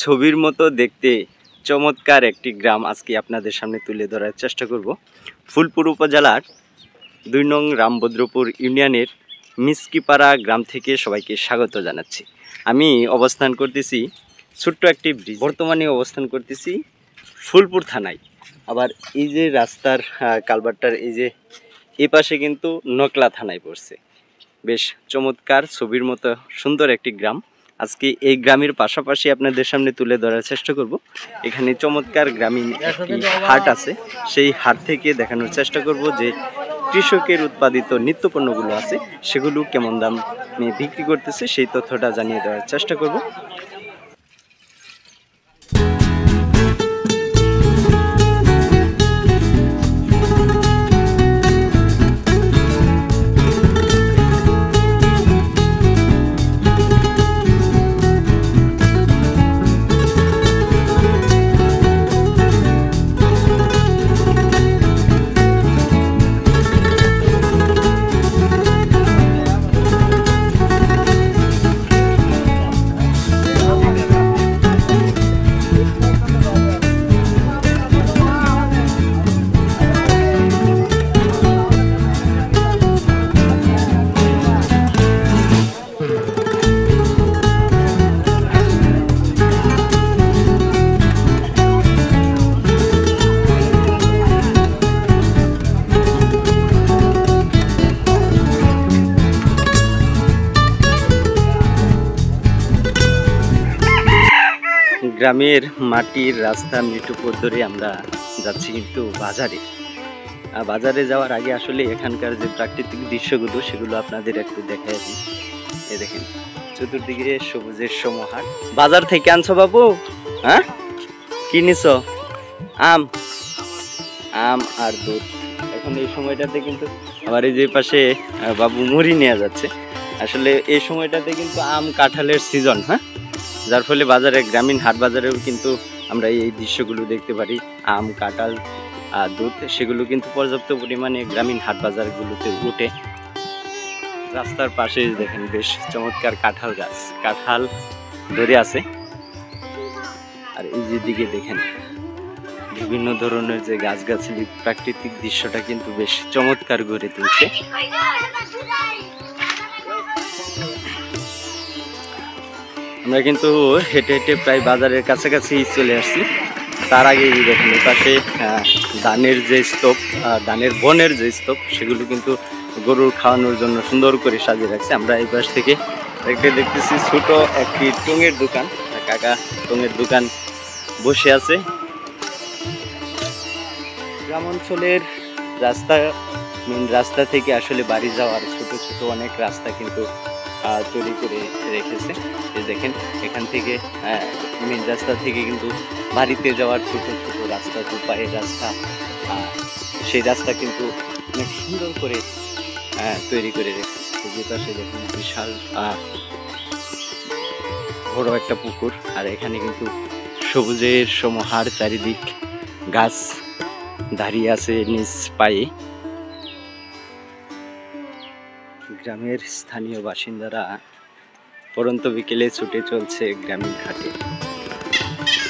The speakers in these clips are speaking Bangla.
ছবির মতো দেখতে চমৎকার একটি গ্রাম আজকে আপনাদের সামনে তুলে ধরার চেষ্টা করব। ফুলপুর উপজেলার ২ নং রামভদ্রপুর ইউনিয়নের মিসকিপাড়া গ্রাম থেকে সবাইকে স্বাগত জানাচ্ছি। আমি অবস্থান করতেছি ছোট্ট একটি ব্রিজ, বর্তমানে অবস্থান করতেছি ফুলপুর থানায়। আবার এই যে রাস্তার কালভার্টটার এই পাশে কিন্তু নকলা থানায় পড়ছে। বেশ চমৎকার ছবির মতো সুন্দর একটি গ্রাম। আজকে এই গ্রামের পাশাপাশি আপনাদের সামনে তুলে ধরার চেষ্টা করব। এখানে চমৎকার গ্রামীণ একটি হাট আছে, সেই হাট থেকে দেখানোর চেষ্টা করব যে কৃষকের উৎপাদিত নিত্যপণ্যগুলো আছে সেগুলো কেমন দামে বিক্রি করতেছে সেই তথ্যটা জানিয়ে দেওয়ার চেষ্টা করব। গ্রামের মাটির রাস্তা মিটুপুর ধরে আমরা যাচ্ছি কিন্তু বাজারে যাওয়ার আগে আসলে এখানকার যে প্রাকৃতিক দৃশ্যগুলো সেগুলো আপনাদের একটু দেখাই দিই। এই দেখেন চতুর্দিকে সবুজের সমাহার। বাজার থেকে আনছো বাবু? হ্যাঁ, কি নিছো? আম আর দুধ। এখন এই সময়টাতে কিন্তু আবার এই যে পাশে বাবু মুড়ি নিয়ে যাচ্ছে। আসলে এই সময়টাতে কিন্তু আম কাঁঠালের সিজন, হ্যাঁ, যার ফলে বাজারে গ্রামীণ হাট বাজারেও কিন্তু আমরা এই দৃশ্যগুলো দেখতে পারি। আম, কাঁঠাল আর দুধ সেগুলো কিন্তু পর্যাপ্ত পরিমাণে গ্রামীণ হাট বাজারগুলোতে উঠে। রাস্তার পাশে দেখেন বেশ চমৎকার কাঁঠাল গাছ, কাঁঠাল ধরে আছে। আর এই যে দিকে দেখেন বিভিন্ন ধরনের যে গাছগাছালি, প্রাকৃতিক দৃশ্যটা কিন্তু বেশ চমৎকার গড়ে তুলছে। আমরা কিন্তু হেঁটে হেঁটে প্রায় বাজারের কাছাকাছি চলে আসছি। তার আগে দেখেন পাশে ধানের যে স্তূপ, ধানের বনের যে স্তূপ সেগুলো কিন্তু গরুর খাওয়ানোর জন্য সুন্দর করে সাজিয়ে রাখছে। আমরা এই পাশ থেকে দেখতেছি ছোট একটি টঙের দোকান, কাকা টঙের দোকান বসে আছে। গ্রাম অঞ্চলের রাস্তা, মেন রাস্তা থেকে আসলে বাড়ি যাওয়ার ছোট ছোট অনেক রাস্তা কিন্তু তৈরি করে রেখেছে। এই দেখেন এখান থেকে মেন রাস্তা থেকে কিন্তু বাড়িতে যাওয়ার ছোট ছোট রাস্তা, দুপায়ের রাস্তা, সেই রাস্তা কিন্তু অনেক সুন্দর করে তৈরি করে রেখেছে। যে পাশে দেখুন বিশাল বড় একটা পুকুর, আর এখানে কিন্তু সবুজের সমাহার, চারিদিক গাছ দাঁড়িয়ে আছে নিজ পায়ে। গ্রামের স্থানীয় বাসিন্দারা পরন্ত বিকেলে ছুটে চলছে গ্রামীণ হাটে।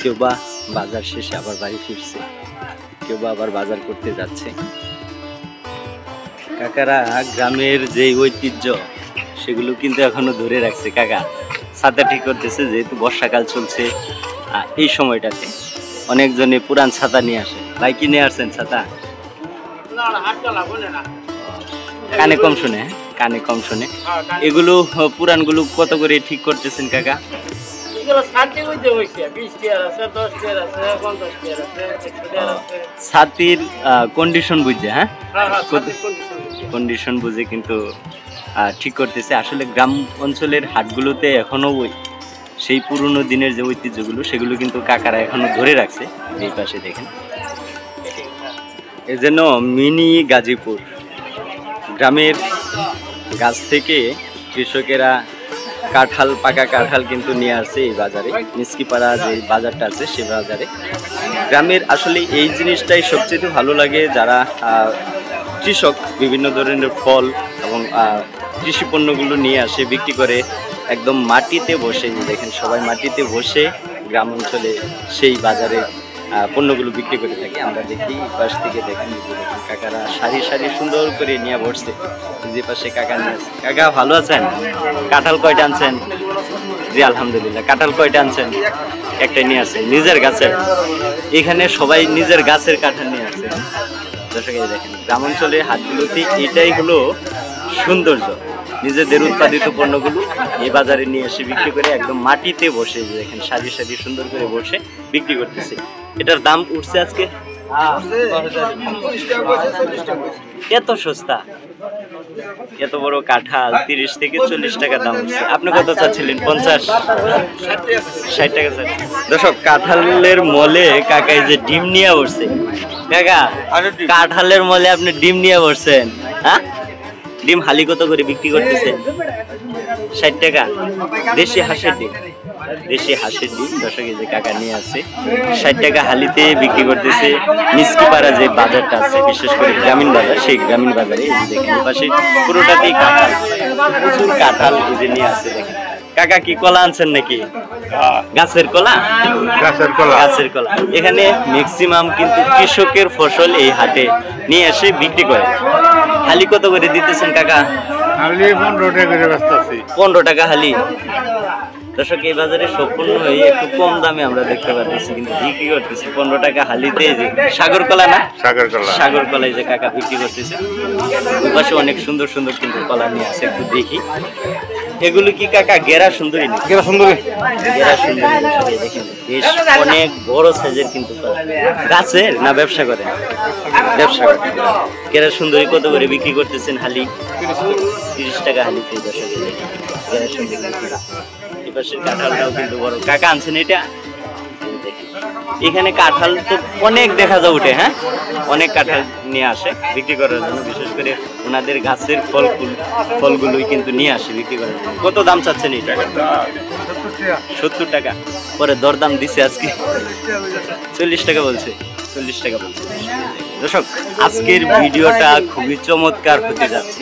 কেউ বা বাজার শেষে আবার বাড়ি ফিরছে, কেউ বা আবার বাজার করতে যাচ্ছে। কাকারা গ্রামের যে ঐতিহ্য সেগুলো কিন্তু এখনো ধরে রাখছে। কাকা ছাতা ঠিক করতেছে, যেহেতু বর্ষাকাল চলছে এই সময়টাতে অনেকজনে পুরান ছাতা নিয়ে আসে। ভাই কি নিয়ে আসছেন ছাতা? কানে কম শুনে, কানে কম শুনে। এগুলো পুরানগুলো কত করে ঠিক করতেছেন কাকা? ছাতির কন্ডিশন বুঝছে, হ্যাঁ, কন্ডিশন বুঝে কিন্তু ঠিক করতেছে। আসলে গ্রাম অঞ্চলের হাটগুলোতে এখনো সেই পুরনো দিনের যে ঐতিহ্যগুলো সেগুলো কিন্তু কাকারা এখনো ধরে রাখছে। এই পাশে দেখেন এ যেন মিনি গাজীপুর। গ্রামের গাছ থেকে কৃষকেরা কাঁঠাল, পাকা কাঁঠাল কিন্তু নিয়ে আসছে এই বাজারে, মিসকিপাড়া যে বাজারটা আছে সে বাজারে। গ্রামের আসলে এই জিনিসটাই সবচেয়ে ভালো লাগে, যারা কৃষক বিভিন্ন ধরনের ফল এবং কৃষি পণ্যগুলো নিয়ে আসে বিক্রি করে। একদম মাটিতে বসে, দেখেন সবাই মাটিতে বসে গ্রাম অঞ্চলে সেই বাজারে পণ্যগুলো বিক্রি করে থাকি। আমরা দেখি পাশ থেকে দেখেন কাকারা সারি সারি সুন্দর করে নিয়ে বসছে। যে পাশে কাকা নিয়ে আছে। কাকা ভালো আছেন? কাঁঠাল কয়টা আনছেন? জি আলহামদুলিল্লাহ। কাঁঠাল কয়টা আনছেন? একটা নিয়ে আসছেন নিজের গাছের? এখানে সবাই নিজের গাছের কাঁঠাল নিয়ে আসছে। দর্শক দেখেন গ্রাম অঞ্চলে হাটগুলোতে এটাই হলো সৌন্দর্য, নিজেদের উৎপাদিত পণ্যগুলো এই বাজারে নিয়ে এসে বিক্রি করে একদম মাটিতে বসে দেখেন সারি সারি সুন্দর করে বসে বিক্রি করতেছে। এটার দাম উঠছে আজকে এত সস্তা, এত বড় কাঁঠাল 30 থেকে 40 টাকা দাম উঠছে। আপনি কত চাচ্ছিলেন? 50, 60 টাকা চাচ্ছেন। দর্শক কাঁঠালের মলে কাকাই যে ডিম নিয়ে বসছে। কাকা কাঁঠালের মলে আপনি ডিম নিয়ে বসছেন? হ্যাঁ, ডিম হালি কত করে বিক্রি করতেছে? 60 টাকা। দেশি হাঁসের ডিম, দেশি হাঁসের ডিম দর্শক যে কাকা নিয়ে আসছে 60 টাকা হালিতে বিক্রি করতেছে। মিসকিপাড়া যে বাজারটা আছে বিশেষ করে গ্রামীণ বাজার, সেই গ্রামীণ বাজারে দেখেন পাশে পুরোটাতেই কাঁঠাল, প্রচুর কাঁঠাল যে নিয়ে আসছে। দেখেন কাকা কি কলা আনছেন নাকি? গাছের কলা? গাছের কলা, গাছের কলা। এখানে ম্যাক্সিমাম কিন্তু কৃষকের ফসল এই হাটে নিয়ে এসে বিক্রি করে। হালি কত করে দিতেছেন কাকা? হালি 15 টাকা করে বেচতেছি। 15 টাকা হালি। দর্শক এই বাজারে সম্পূর্ণ হয়ে একটু কম দামে আমরা দেখতে পাচ্ছি, কিন্তু বিক্রি করতেছি 15 টাকা হালিতে। যে সাগর কলা না? সাগর কলা, সাগর কলাই যে কাকা বিক্রি করতেছে। পাশে অনেক সুন্দর সুন্দর কিন্তু কলা নিয়ে আছে, একটু দেখি। এগুলো কি কাকা গেরা সুন্দরী? গেরা সুন্দরী, গেরা সুন্দরী। দেখেন বেশ অনেক বড় সাইজের কিন্তু কলা। গাছের না ব্যবসা করে? ব্যবসা করে। গেরা সুন্দরী কত করে বিক্রি করতেছেন হালি? 30 টাকা হালিতে। দর্শক গেরা সুন্দরী। এপাশের কাঁঠালটাও কিন্তু বড়। কাকা আনছেন এটা? এখানে কাঁঠাল তো অনেক দেখা যায় উঠে, হ্যাঁ, অনেক কাঁঠাল নিয়ে আসে বিক্রি করার জন্য। বিশেষ করে ওনাদের গাছের ফলগুলোই কিন্তু নিয়ে আসে বিক্রি করার জন্য। কত দাম চাচ্ছেন এটা? 70 টাকা। পরে দরদাম দিছে আজকে 40 টাকা বলছে, 40 টাকা বলছে। দর্শক আজকের ভিডিওটা খুবই চমৎকার হতে যাচ্ছে,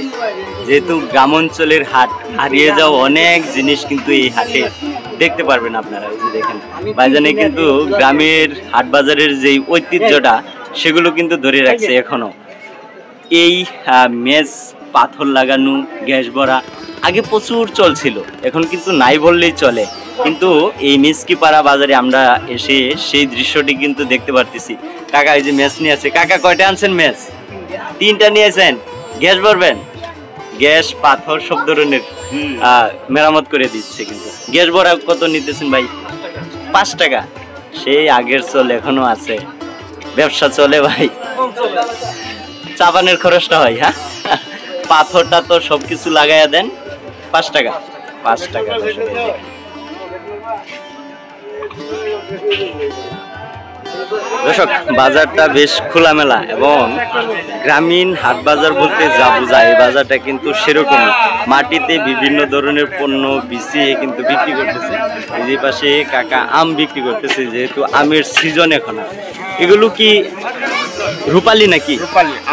যেহেতু গ্রাম অঞ্চলের হাট, হারিয়ে যাওয়া অনেক জিনিস কিন্তু এই হাটে দেখতে পারবেন আপনারা। এই যে দেখেন বাজারে কিন্তু গ্রামের হাট বাজারের যে ঐতিহ্যটা সেগুলো কিন্তু ধরে রাখছে এখনো। এই মেজ পাথর লাগানো, গ্যাস ভরা আগে প্রচুর চলছিল, এখন কিন্তু নাই বললেই চলে। কিন্তু এই মিসকিপাড়া বাজারে আমরা এসে সেই দৃশ্যটি কিন্তু দেখতে পারতেছি। কাকা এই যে মেজ নিয়ে আছে। কাকা কয়টা আনছেন মেজ? 3টা নিয়েছেন। গ্যাস ভরবেন? গ্যাস পাথর সব ধরনের মেরামত করে দিচ্ছে। কিন্তু গ্যাস ভরা কত নিতেছেন ভাই? 5 টাকা। সেই আগের চল এখনো আছে, ব্যবসা চলে ভাই। চাপানের খরচটা হয়, হ্যাঁ, পাথরটা তো সবকিছু লাগাইয়া দেন। 5 টাকা, 5 টাকা। দর্শক বাজারটা বেশ খোলামেলা এবং গ্রামীণ হাট বাজার বলতে যা বোঝায় এই বাজারটা কিন্তু সেরকমই। মাটিতে বিভিন্ন ধরনের পণ্য বিছিয়ে কিন্তু বিক্রি করতেছে। এই পাশে কাকা আম বিক্রি করতেছে, যেহেতু আমের সিজন এখন। এগুলো কি রূপালী নাকি?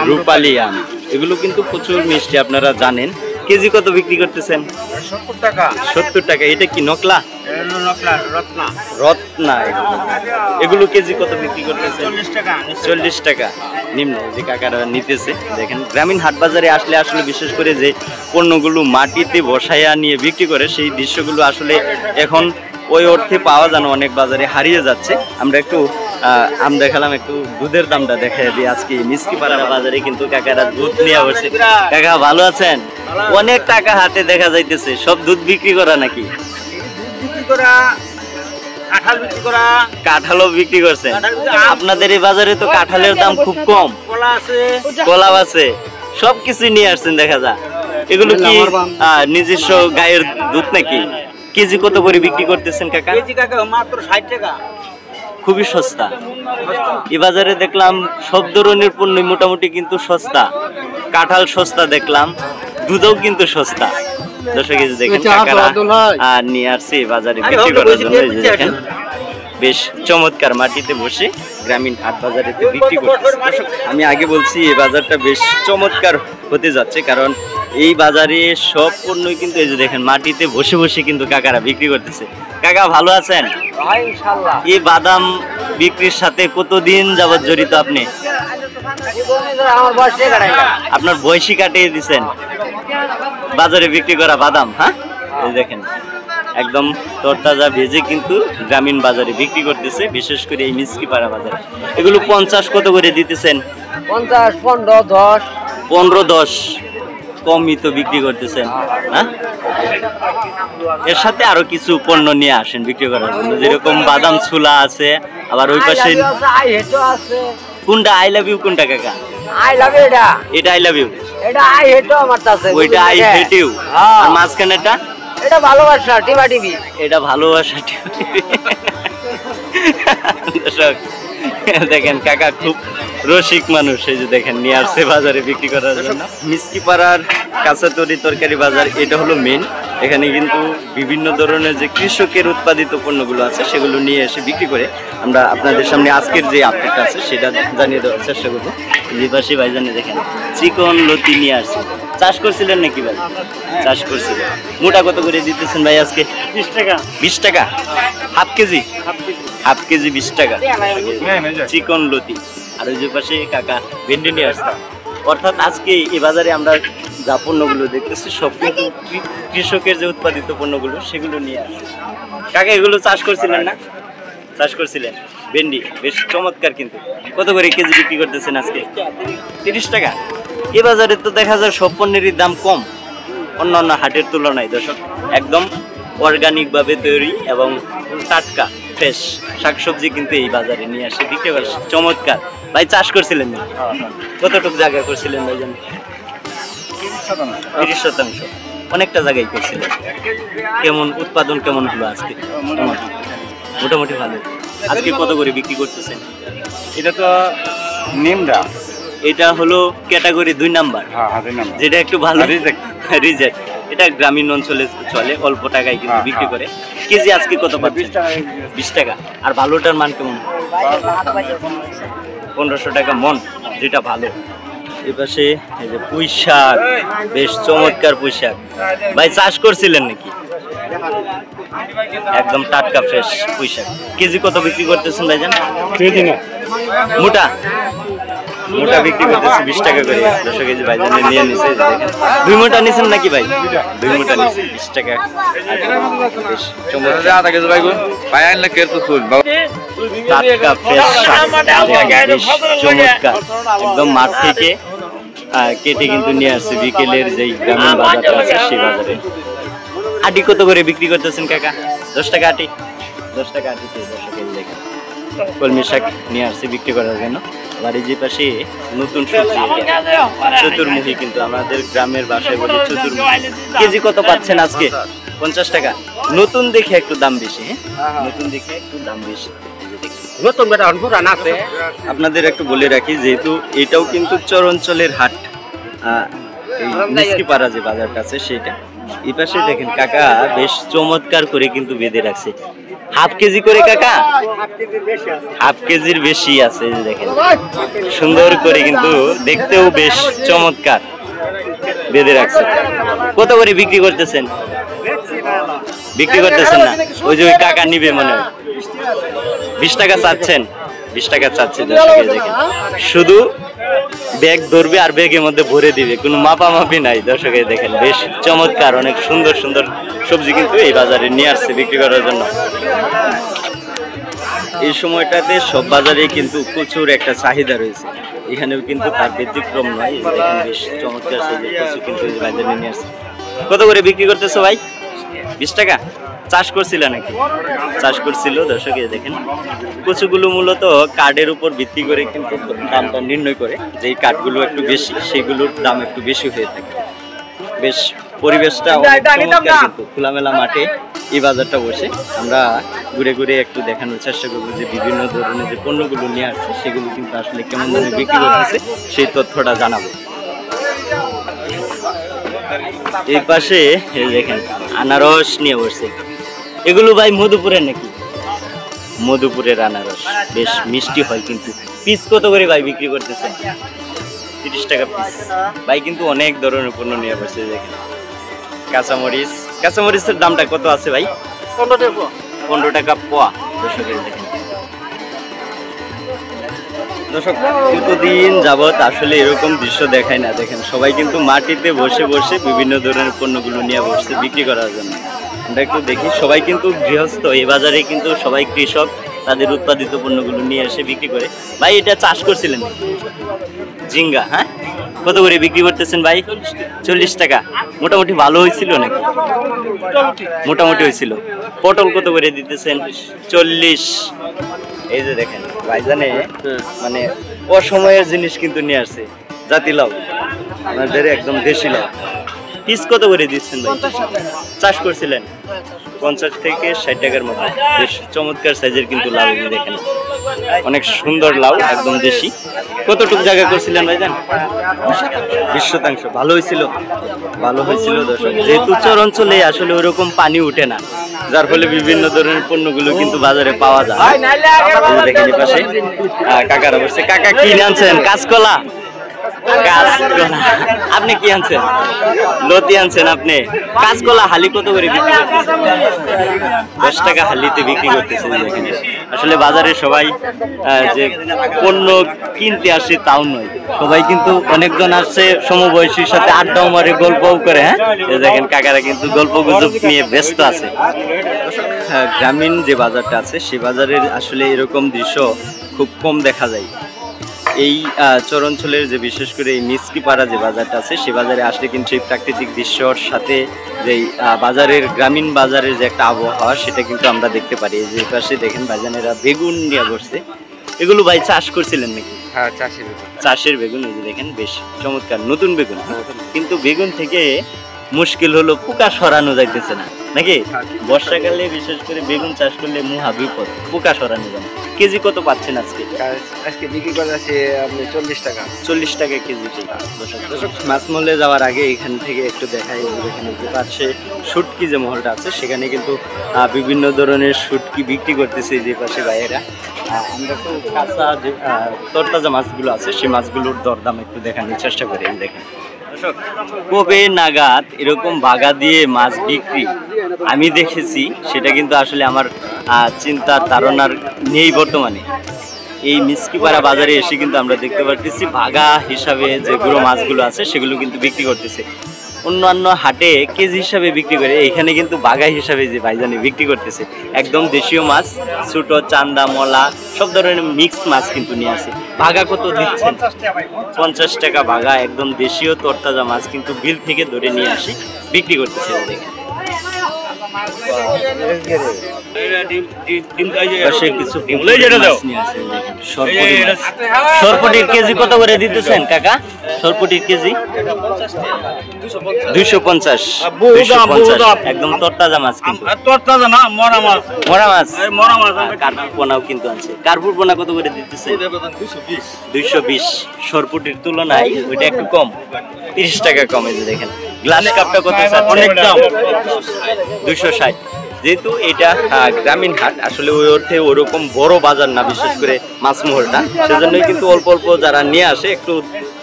রূপালী আম। এগুলো কিন্তু প্রচুর মিষ্টি, আপনারা জানেন। কেজি কত বিক্রি করতেছেন? 70 টাকা। 70 টাকা। এটা কি নকলা? রত্না। রত্না। এগুলো কেজি কত বিক্রি করতেছেন? 40 টাকা। 40 টাকা নিম্ন যে কাকারা নিতেছে। দেখেন গ্রামীণ হাট বাজারে আসলে আসলে বিশেষ করে যে পণ্যগুলো মাটিতে বসাইয়া নিয়ে বিক্রি করে সেই দৃশ্যগুলো আসলে এখন ওই অর্থে পাওয়া যায় না, অনেক বাজারে হারিয়ে যাচ্ছে। আমরা একটু আম দেখালাম, একটু দুধের দামটা দেখাই দিই। আজকে মিসকিপাড়া বাজারে কিন্তু কাকারা দুধ নিয়ে বসে। কাকা ভালো আছেন? অনেক টাকা হাতে দেখা যাইতেছে। সব দুধ বিক্রি করা নাকি? কাঁঠালও বিক্রি করছেন? আপনাদের এই বাজারে তো কাঁঠালের দাম খুব কম। কলা আছে, সবকিছু নিয়ে আসছেন দেখা যায়। এগুলো কি নিজস্ব গায়ের দুধ নাকি? কেজি কত করে বিক্রি করতেছেন কাকা? কেজি কাকা মাত্র 60 টাকা। খুবই সস্তা। এই বাজারে দেখলাম সব ধরনের পণ্য মোটামুটি কিন্তু সস্তা। কাঁঠাল সস্তা দেখলাম, দুধও কিন্তু সস্তা। দর্শক দেখেন কাকারা নিয়ে আসছে বাজারে বিক্রি করার জন্য। দেখেন বেশ চমৎকার মাটিতে বসে গ্রামীণ হাট বাজারে বিক্রি করতেছে। দর্শক আমি আগে বলছি এই বাজারটা বেশ চমৎকার হতে যাচ্ছে, কারণ এই বাজারে সব পণ্যই কিন্তু এই যে দেখেন মাটিতে বসে বসে কিন্তু কাকারা বিক্রি করতেছে। কাকা ভালো আছেন? ইনশাআল্লাহ। এই বাদাম বিক্রির সাথে কতদিন যাবত জড়িত আপনি? আমার বয়স আপনার বয়সী কাটিয়ে দিচ্ছেন বাজারে বিক্রি করা বাদাম। হ্যাঁ, এই দেখেন একদম তরতাজা ভেজে কিন্তু গ্রামীণ বাজারে বিক্রি করতেছে, বিশেষ করে এই মিসকিপাড়া বাজারে। এগুলো 50 কত করে দিতেছেন? 50, 15, 10। 15-10 কমই তো বিক্রি করতেছেন। হ্যাঁ, এর সাথে আরো কিছু পণ্য নিয়ে আসেন বিক্রি করার জন্য, যেরকম বাদাম ছোলা আছে, আবার ওই পাশে কোনটা আই লাভ ইউ কোনটা কাকা? আই লাভ ইউ এটা। এটা আই লাভ ইউ, এটা আই হেট আমার কাছে। ওইটা আই হেট ইউ। আর মাঝখানেটা এটা ভালোবাসা টিভা টিভি। এটা ভালোবাসা টিভি। দর্শক দেখেন কাকা খুব রসিক মানুষ, এই যে দেখেন নিয়ে আসছে বাজারে বিক্রি করার জন্য। মিসকিপাড়ার কাঁচা তরকারি বাজার এটা হলো মেন। এখানে কিন্তু বিভিন্ন ধরনের যে কৃষকের উৎপাদিত পণ্যগুলো আছে সেগুলো নিয়ে এসে বিক্রি করে। আমরা আপনাদের সামনে আজকের যে আপডেট আছে সেটা জানিয়ে দেওয়ার চেষ্টা করবো। লিপাশি ভাই জানিয়ে দেখেন চিকন লতি নিয়ে আসছে। চাষ করছিলেন নাকি ভাই? চাষ করছিলেন। মোটা কত করে দিতেছেন ভাই আজকে? 20 টাকা। 20 টাকা হাফ কেজি? হাফ কেজি 20 টাকা চিকন লতি। আর ওই যে পাশে কাকা ভেন্ডি নিয়ে আসছে। অর্থাৎ আজকে এই বাজারে আমরা যা পণ্যগুলো দেখতেছি সব কিন্তু কৃষকের যে উৎপাদিত পণ্যগুলো সেগুলো নিয়ে আসছে। কাকা এগুলো চাষ করছিলেন না? চাষ করছিলেন। ভেন্ডি বেশ চমৎকার। কিন্তু কত করে কেজি বিক্রি করতেছেন আজকে? 30 টাকা। এ বাজারে তো দেখা যায় সব পণ্যেরই দাম কম অন্যান্য হাটের তুলনায়। দর্শক একদম অর্গানিক ভাবে তৈরি এবং টাটকা ফ্রেশ শাকসবজি কিন্তু এই বাজারে নিয়ে আসে বিক্রি করে। চমৎকার। ভাই চাষ করছিলেন না? কতটুকু জায়গা করছিলেন ভাই জানেন? 30%। অনেকটা জায়গায় করছিলেন। কেমন উৎপাদন কেমন হলো আজকে? মোটামুটি ভালো। আজকে কত করে বিক্রি করতেছেন? এটা তো নিমডা, এটা হলো ক্যাটাগরি 2 নাম্বার, যেটা একটু ভালো রিজেক্ট। এটা গ্রামীণ অঞ্চলে চলে, অল্প টাকায় কিন্তু বিক্রি করে। কেজি আজকে কত পাচ্ছেন? 20 টাকা। আর ভালোটার মান কেমন? 1500 টাকা মন, যেটা ভালো। এপাশে এই যে পুঁই শাক, বেশ চমৎকার পুঁই শাক। ভাই চাষ করছিলেন নাকি? একদম টাটকা ফ্রেশ পুঁই শাক। কেজি কত বিক্রি করতেছেন ভাই জান? কেজি না, মোটা মোটা বিক্রি করতেছে 20 টাকা করে। 200 কেজি ভাই জান নিয়ে নিছে। দেখেন 2 মোটা নিছেন নাকি ভাই? 2 মোটা নিছে 20 টাকা। বেশ চমৎকার। আধা কেজি ভাই গুন ভাই আনলে কের তো চল টাটকা ফ্রেশ শাক, বেশ চমৎকার। একদম মাঠ থেকে কেটে কিন্তু নিয়ে আসছে বিকেলের যেই গ্রামীণ বাজারটা আছে সেই বাজারে। আটি কত করে বিক্রি করতেছেন কাকা? 10 টাকা আটি। 10 টাকা আটিতে 200 কেজি দেখেন কলমি শাক নিয়ে আসছে বিক্রি করার জন্য। আর এই যে পাশে নতুন সবজি চতুর্মুখী, কিন্তু আমাদের গ্রামের ভাষায় বলি চতুর্মুখী। কেজি কত পাচ্ছেন আজকে? 50 টাকা। নতুন দেখে একটু দাম বেশি। হ্যাঁ, নতুন দেখে একটু দাম বেশি। নতুন বেটা পুরান আছে। আপনাদের একটু বলে রাখি, যেহেতু এটাও কিন্তু চর অঞ্চলের হাট, এই মিসকিপাড়া যে বাজারটা আছে সেটা। এই পাশে দেখেন কাকা বেশ চমৎকার করে কিন্তু বেঁধে রাখছে। হাফ কেজি করে কাকা? হাফ কেজির বেশি আছে। এই যে দেখেন সুন্দর করে কিন্তু দেখতেও বেশ চমৎকার বেঁধে রাখছে। কত করে বিক্রি করতেছেন? বিক্রি করতেছেন না? ওই যে ওই কাকা নিবে মনে হয়। 20 টাকা চাচ্ছেন? 20 টাকা চাচ্ছে। দেখেন শুধু ব্যাগ ধরবে আর ব্যাগের মধ্যে ভরে দিবে, কোনো মাপামাপি নাই। দর্শকে দেখেন বেশ চমৎকার অনেক সুন্দর সুন্দর সবজি কিন্তু এই বাজারে নিয়ে আসছে বিক্রি করার জন্য। এই সময়টাতে সব বাজারে কিন্তু প্রচুর একটা চাহিদা রয়েছে, এখানেও কিন্তু তার ব্যতিক্রম নয়। দেখেন বেশ চমৎকার কচু কিন্তু এই বাজারে নিয়ে আসছে। কত করে বিক্রি করতেছো ভাই? 20 টাকা। চাষ করছিল নাকি? চাষ করছিল। দর্শক দেখেন কচুগুলো মূলত কার্ডের উপর ভিত্তি করে কিন্তু দামটা নির্ণয় করে। যেই কার্ডগুলো একটু বেশি সেগুলোর দাম একটু বেশি হয়ে থাকে। বেশ পরিবেশটা কিন্তু খোলামেলা মাঠে এই বাজারটা বসে। আমরা ঘুরে ঘুরে একটু দেখানোর চেষ্টা করবো যে বিভিন্ন ধরনের যে পণ্যগুলো নিয়ে আসছে সেগুলো কিন্তু আসলে কেমন দামে বিক্রি করতেছে সেই তথ্যটা জানাবো। এই পাশে দেখেন আনারস নিয়ে বসছে। এগুলো ভাই মধুপুরের নাকি? মধুপুরের আনারস, বেশ মিষ্টি হয়। কিন্তু পিস কত করে ভাই বিক্রি করতেছেন? 30 টাকা পিস। ভাই কিন্তু অনেক ধরনের পণ্য নিয়ে বসে দেখেন। কাঁচামরিচের দামটা কত আছে ভাই? 15 টাকা পোয়া। দর্শকের দেখেন, দর্শক কতদিন যাবত আসলে এরকম দৃশ্য দেখায় না। দেখেন সবাই কিন্তু মাটিতে বসে বসে বিভিন্ন ধরনের পণ্যগুলো নিয়ে বসছে বিক্রি করার জন্য। আমরা একটু দেখি, সবাই কিন্তু গৃহস্থ, এই বাজারে কিন্তু সবাই কৃষক, তাদের উৎপাদিত পণ্যগুলো নিয়ে এসে বিক্রি করে। ভাই এটা চাষ করছিলেন ঝিঙ্গা? হ্যাঁ, কত করে বিক্রি করতেছেন ভাই? 40 টাকা। মোটামুটি ভালো হয়েছিল নাকি? মোটামুটি হয়েছিল। পটল কত করে দিতেছেন? 40। এই যে দেখেন ভাইজানে মানে অসময়ের জিনিস কিন্তু নিয়ে আসছে, জাতি লাউ, আমাদের একদম দেশি লাউ। পিস কত করে দিচ্ছেন ভাই? চাষ করছিলেন? 50 থেকে 60 টাকার মতো। বেশ চমৎকার সাইজের কিন্তু লাউ, দেখেন অনেক সুন্দর লাউ, একদম দেশি। কতটুকু জায়গা করছিলেন ভাইজান? 20 শতাংশ। ভালো হয়েছিল? ভালো হয়েছিল দর্শক। যেহেতু চর অঞ্চলে আসলে ওরকম পানি উঠে না, যার ফলে বিভিন্ন ধরনের পণ্যগুলো কিন্তু বাজারে পাওয়া যায়। দেখেন এই পাশে কাকার অবশ্যই। কাকা কি আনছেন? কাঁচকলা? কাঁচকলা। আপনি কি আনছেন? লতি আনছেন আপনি? কাঁচকলা হালি কত করে বিক্রি করতেছেন? 10 টাকা হালিতে বিক্রি করতেছেন। দেখেন আসলে বাজারে সবাই যে পণ্য কিনতে আসে তাও নয়, সবাই কিন্তু অনেকজন আসছে সমবয়সীর সাথে আড্ডাও মারে, গল্পও করে। হ্যাঁ, দেখেন কাকারা কিন্তু গল্প গুজব নিয়ে ব্যস্ত আছে। গ্রামীণ যে বাজারটা আছে সে বাজারের আসলে এরকম দৃশ্য খুব কম দেখা যায়। এই চর অঞ্চলের যে বিশেষ করে এই মিসকিপাড়া যে বাজারটা আছে সে বাজারে আসলে কিন্তু এই প্রাকৃতিক দৃশ্যর সাথে যে বাজারের গ্রামীণ বাজারের যে একটা আবহাওয়া সেটা কিন্তু আমরা দেখতে পারি। যে পাশে দেখেন ভাইজানেরা বেগুন নিয়ে বসছে। এগুলো ভাই চাষ করছিলেন নাকি? হ্যাঁ, চাষের বেগুন। এই যে দেখেন বেশ চমৎকার নতুন বেগুন, কিন্তু বেগুন থেকে মুশকিল হলো পোকা সরানো যাইতেছে না নাকি? বর্ষাকালে বিশেষ করে বেগুন চাষ করলে মহা বিপদ, পোকা সরানো যায়। কেজি কত পাচ্ছেন আজকে? আজকে বিক্রি করে আছে আপনি 40 টাকা। 40 টাকা কেজি। মাছ মহলে যাওয়ার আগে এখান থেকে একটু দেখাই, এখানে যে পাশে শুটকি যে মহলটা আছে সেখানে কিন্তু বিভিন্ন ধরনের শুটকি বিক্রি করতেছে যে পাশে ভাইয়েরা। আমরা তো কাঁচা যে তরতাজা মাছগুলো আছে সেই মাছগুলোর দরদাম একটু দেখানোর চেষ্টা করি। দেখেন কবে নাগাদ এরকম বাগা দিয়ে মাছ বিক্রি আমি দেখেছি সেটা কিন্তু আসলে আমার চিন্তার ধারণার নেই বর্তমানে। এই মিসকিপাড়া বাজারে এসে কিন্তু আমরা দেখতে পাচ্ছি ভাগা হিসাবে যে গুঁড়ো মাছগুলো আছে সেগুলো কিন্তু বিক্রি করতেছে। অন্যান্য হাটে কেজি হিসাবে বিক্রি করে, এখানে কিন্তু বাগা হিসাবে যে ভাইজানে বিক্রি করতেছে। একদম দেশীয় মাছ, ছোট চান্দা, মলা সব ধরনের মিক্স মাছ কিন্তু নিয়ে আসে। ভাগা কত দিচ্ছেন? 50 টাকা ভাগা, একদম দেশীয় তরতাজা মাছ কিন্তু বিল থেকে ধরে নিয়ে আসি বিক্রি করতেছে। দেখেন সরপুটির কেজি কত করে দিতেছেন কাকা? সরপুটির কেজি 250। একদম তরতাজা মাছ, তরতাজা না, মরা মাছ। মরা মাছ। মরা মাছ। কার্পুর পোনাও কিন্তু আছে। কার্পুর পোনা কত করে দিতেছে? 220। সরপুটির তুলনায় ওইটা একটু কম, 30 টাকা কম। এই যে দেখেন গ্লাস কাপটা কত? অনেক দাম, 260। যেহেতু এটা গ্রামীণ হাট, আসলে ওই অর্থে ওরকম বড় বাজার না, বিশেষ করে মাছমহলটা, সেজন্যই কিন্তু অল্প অল্প যারা নিয়ে আসে একটু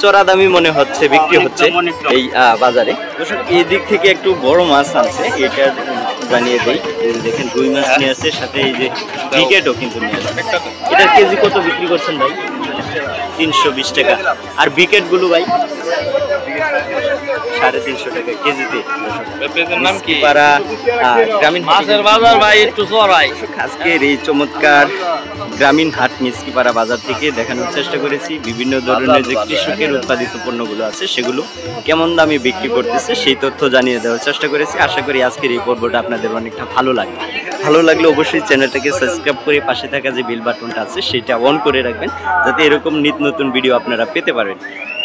চড়া দামি মনে হচ্ছে বিক্রি হচ্ছে এই বাজারে। এই দিক থেকে একটু বড় মাছ আনছে, এটা জানিয়ে দিই। দেখেন রুই মাছ নিয়ে আসছে, সাথে এই যে ক্রিকেটও কিন্তু নিয়ে আসছে। এটার কেজি কত বিক্রি করছেন ভাই? 320 টাকা। আর বিকেট গুলো ভাই 350 টাকা কেজিতে। গ্রামীণ মাছের বাজার ভাই একটু চড়াই। আজকের এই চমৎকার গ্রামীণ হাট মিসকিপাড়া বাজার থেকে দেখানোর চেষ্টা করেছি বিভিন্ন ধরনের যে কৃষকের উৎপাদিত পণ্যগুলো আছে সেগুলো কেমন দামে বিক্রি করতেছে সেই তথ্য জানিয়ে দেওয়ার চেষ্টা করেছি। আশা করি আজকের এই পর্বটা আপনাদের অনেকটা ভালো লাগবে। ভালো লাগলে অবশ্যই চ্যানেলটাকে সাবস্ক্রাইব করে পাশে থাকা যে বেল বাটনটা আছে সেটা অন করে রাখবেন, যাতে এরকম নিত্য নতুন ভিডিও আপনারা পেতে পারেন।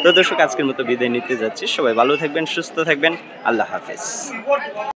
তো দর্শক আজকের মতো বিদায় নিতে যাচ্ছি। সবাই ভালো থাকবেন, সুস্থ থাকবেন। আল্লাহ হাফেজ।